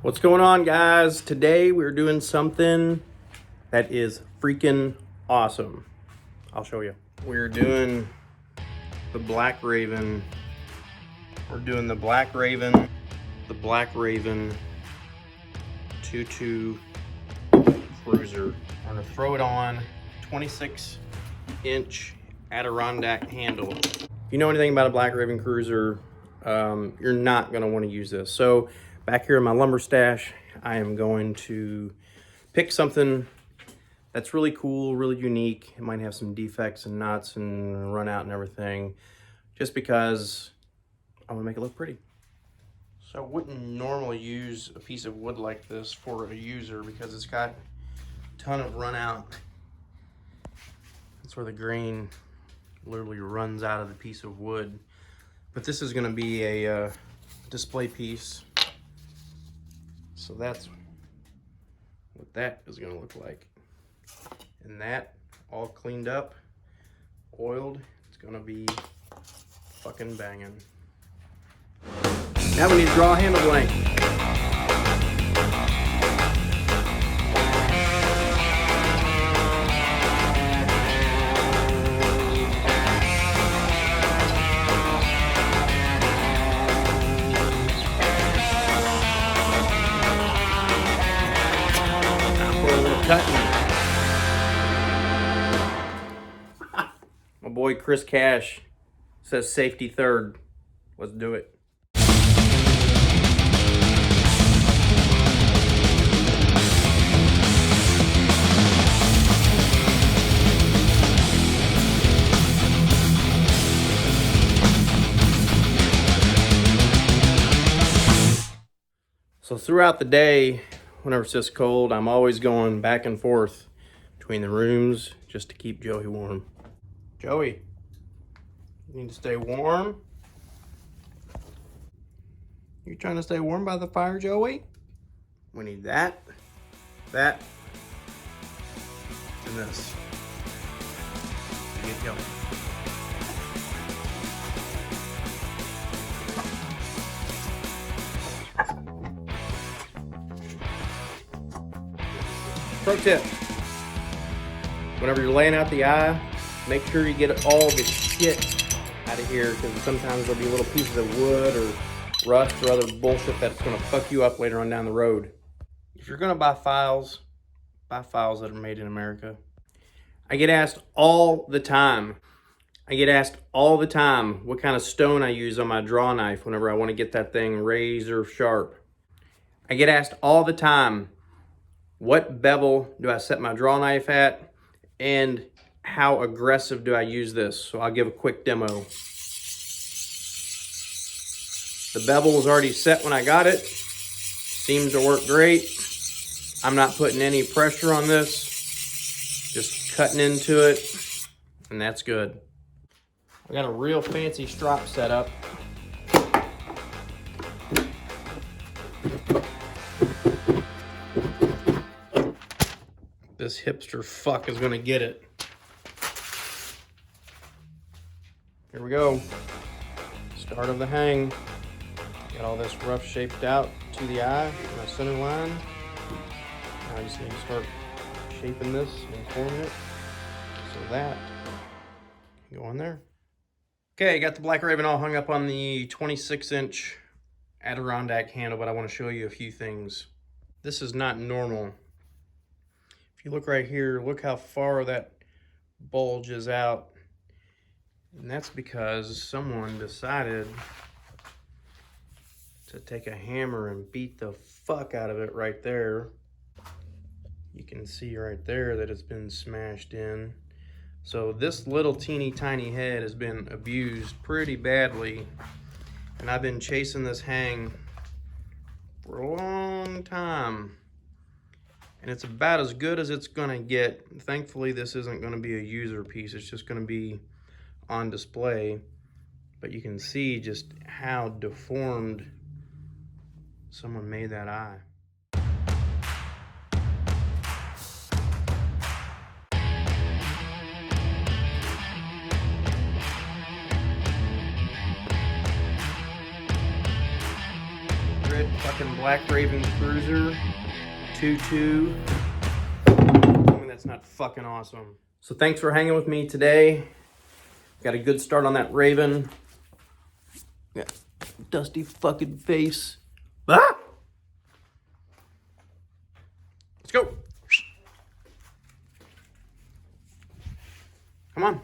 What's going on, guys? Today we're doing something that is freaking awesome. I'll show you. We're doing the Black Raven. We're doing the Black Raven 2.2 cruiser. I'm gonna throw it on 26-inch Adirondack handle. If you know anything about a Black Raven cruiser, you're not gonna want to use this. So back here in my lumber stash, I am going to pick something that's really cool, really unique. It might have some defects and nuts and run out and everything, just because I want to make it look pretty. So I wouldn't normally use a piece of wood like this for a user because it's got a ton of run out. That's where the grain literally runs out of the piece of wood. But this is going to be a display piece. So that's what that is going to look like. And that all cleaned up, oiled, it's going to be fucking banging. Now we need to draw a handle blank. My boy Chris Cash says safety third. Let's do it. So throughout the day, whenever it's this cold, I'm always going back and forth between the rooms just to keep Joey warm. Joey, you need to stay warm. You trying to stay warm by the fire, Joey? We need that, and this to get going. Pro tip, whenever you're laying out the eye, make sure you get all the shit out of here, because sometimes there'll be little pieces of wood or rust or other bullshit that's going to fuck you up later on down the road. If you're going to buy files that are made in America. I get asked all the time what kind of stone I use on my draw knife whenever I want to get that thing razor sharp. I get asked all the time, what bevel do I set my draw knife at, and how aggressive do I use this? So I'll give a quick demo. The bevel was already set when I got it. Seems to work great. I'm not putting any pressure on this. Just cutting into it, and that's good. I got a real fancy strop set up. This hipster fuck is gonna get it. Here we go. Start of the hang. Got all this rough shaped out to the eye, my center line. Now I just need to start shaping this and forming it so that can go on there. Okay, got the Black Raven all hung up on the 26-inch Adirondack handle, but I want to show you a few things. This is not normal. If you look right here, look how far that bulges out. And that's because someone decided to take a hammer and beat the fuck out of it right there. You can see right there that it's been smashed in. So this little teeny tiny head has been abused pretty badly. And I've been chasing this hang for a long time. And it's about as good as it's gonna get. Thankfully, this isn't gonna be a user piece. It's just gonna be on display. But you can see just how deformed someone made that eye. fucking Black Raven Cruiser 2.2. I mean, that's not fucking awesome. So thanks for hanging with me today. Got a good start on that Raven. Got dusty fucking face. Ah! Let's go. Come on.